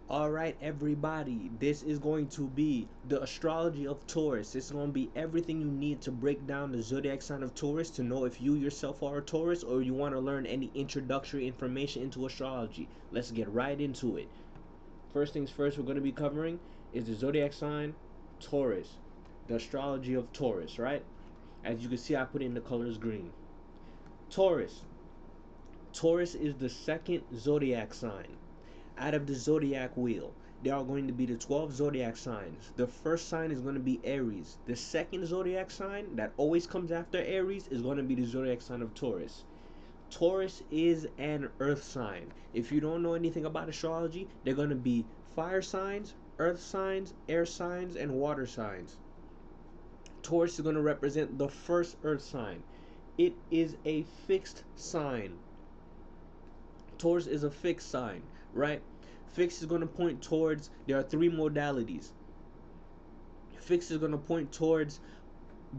Alright, everybody, this is going to be the astrology of Taurus. This is going to be everything you need to break down the zodiac sign of Taurus to know if you yourself are a Taurus or you want to learn any introductory information into astrology. Let's get right into it. First things first, we're going to be covering is the zodiac sign Taurus, the astrology of Taurus, right? As you can see, I put in the colors green. Taurus. Taurus is the second zodiac sign. Out of the zodiac wheel, there are going to be the 12 zodiac signs. The first sign is going to be Aries. The second zodiac sign that always comes after Aries is going to be the zodiac sign of Taurus. Taurus is an earth sign. If you don't know anything about astrology, they're going to be fire signs, earth signs, air signs, and water signs. Taurus is going to represent the first earth sign. It is a fixed sign. Taurus is a fixed sign, right? Fixed is going to point towards, there are three modalities. Fixed is going to point towards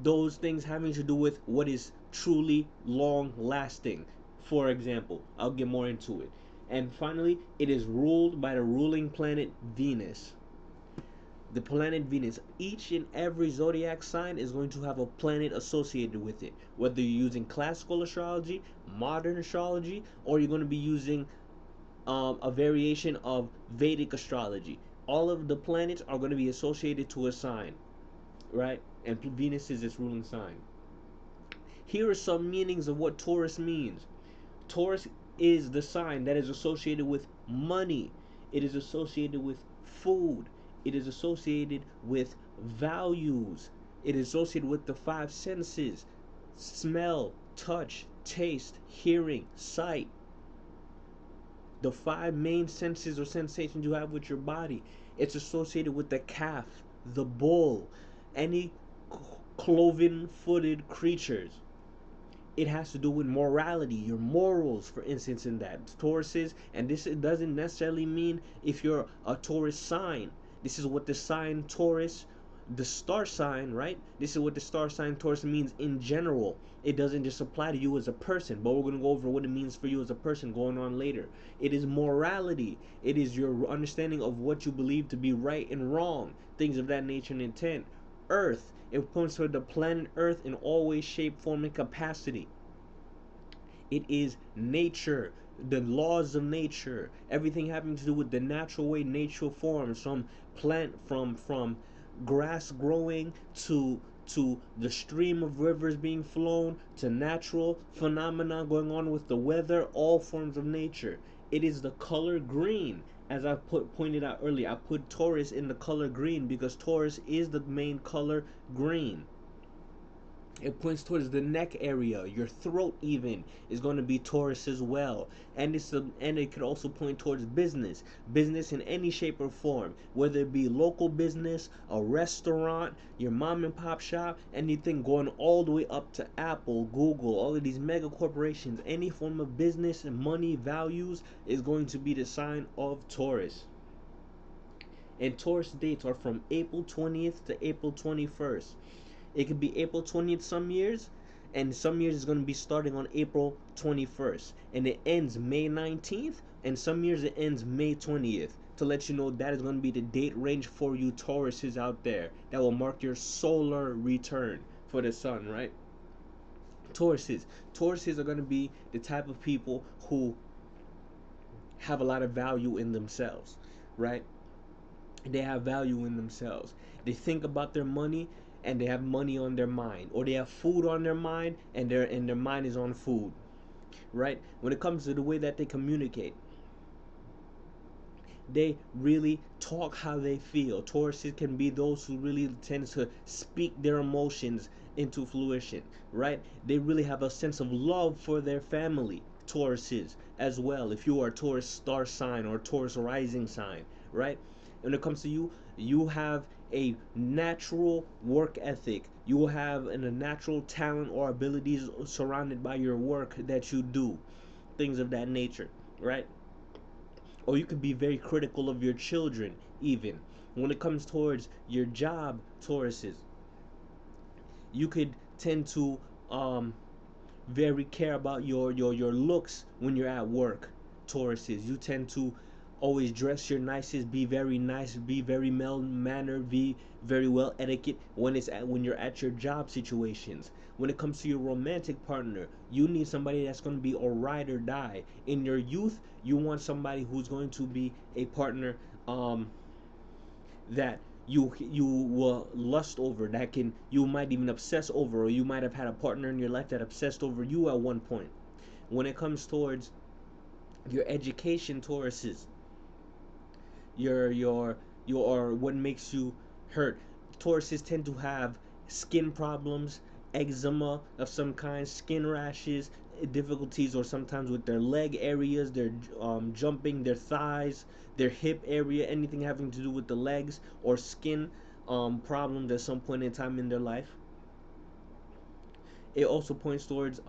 those things having to do with what is truly long lasting. For example, I'll get more into it. And finally, it is ruled by the ruling planet Venus. The planet Venus, each and every zodiac sign is going to have a planet associated with it. Whether you're using classical astrology, modern astrology, or you're going to be using a variation of Vedic astrology. All of the planets are going to be associated to a sign, right? And Venus is its ruling sign. Here are some meanings of what Taurus means. Taurus is the sign that is associated with money. It is associated with food. It is associated with values. It is associated with the five senses: smell, touch, taste, hearing, sight. The five main senses or sensations you have with your body. It's associated with the calf, the bull, any cloven footed creatures. It has to do with morality, your morals, for instance, in that. Tauruses, and this it doesn't necessarily mean if you're a Taurus sign. This is what the sign Taurus, the star sign, right? This is what the star sign Taurus means in general. It doesn't just apply to you as a person, but we're going to go over what it means for you as a person going on later. It is morality. It is your understanding of what you believe to be right and wrong, things of that nature and intent. Earth, it points toward the planet Earth in all ways, shape, form, and capacity. It is nature, the laws of nature, everything having to do with the natural way nature forms, from plant, from grass growing to the stream of rivers being flown, to natural phenomena going on with the weather, all forms of nature. It is the color green. As I pointed out earlier, I put Taurus in the color green because Taurus is the main color green. It points towards the neck area, your throat even is going to be Taurus as well. And it could also point towards business in any shape or form, whether it be local business, a restaurant, your mom and pop shop, anything going all the way up to Apple, Google, all of these mega corporations. Any form of business and money values is going to be the sign of Taurus. And Taurus dates are from April 20th to April 21st. It could be April 20th some years, and some years it's going to be starting on April 21st. And it ends May 19th, and some years it ends May 20th. To let you know, that is going to be the date range for you Tauruses out there. That will mark your solar return for the sun, right? Tauruses. Tauruses are going to be the type of people who have a lot of value in themselves, right? They have value in themselves. They think about their money and they have money on their mind, or they have food on their mind and their mind is on food, right? When it comes to the way that they communicate, they really talk how they feel. Tauruses can be those who really tend to speak their emotions into fruition, right? They really have a sense of love for their family. Tauruses as well. If you are a Taurus star sign or Taurus rising sign, right? When it comes to you, you have a natural work ethic. You will have a natural talent or abilities surrounded by your work that you do, things of that nature, right? Or you could be very critical of your children even. When it comes towards your job, Tauruses, you could tend to very care about your looks when you're at work. Tauruses, you tend to Always dress your nicest, be very nice, be very well mannered, be very well etiquette when you're at your job situations. When it comes to your romantic partner, you need somebody that's going to be a ride or die. In your youth, you want somebody who's going to be a partner that you will lust over, that can you might even obsess over, or you might have had a partner in your life that obsessed over you at one point. When it comes towards your education, Tauruses, your what makes you hurt. Tauruses tend to have skin problems, eczema of some kind, skin rashes, difficulties, or sometimes with their leg areas, their jumping, their thighs, their hip area, anything having to do with the legs or skin problems at some point in time in their life. It also points towards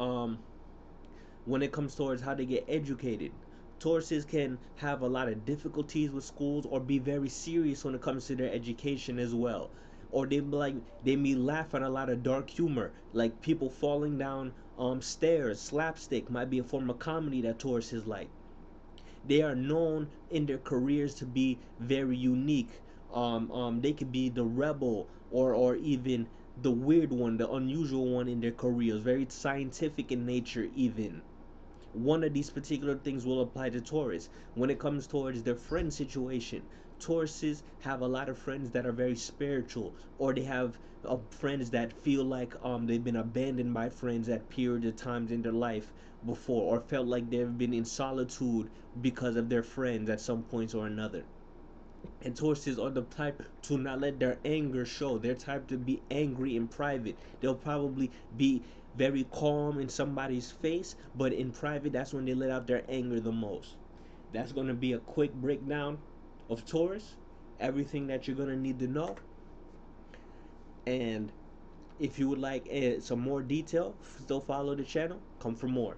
when it comes towards how they get educated. Tauruses can have a lot of difficulties with schools or be very serious when it comes to their education as well. Or they may laugh at a lot of dark humor, like people falling down stairs. Slapstick might be a form of comedy that Tauruses like. They are known in their careers to be very unique. They could be the rebel, or even the weird one, the unusual one in their careers, very scientific in nature even. One of these particular things will apply to Taurus. When it comes towards their friend situation, Tauruses have a lot of friends that are very spiritual, or they have friends that feel like they've been abandoned by friends at periods of times in their life before, or felt like they've been in solitude because of their friends at some points or another. And Tauruses are the type to not let their anger show. They're type to be angry in private. They'll probably be very calm in somebody's face, but in private, that's when they let out their anger the most. That's going to be a quick breakdown of Taurus, everything that you're going to need to know. And if you would like some more detail, still follow the channel. Come for more.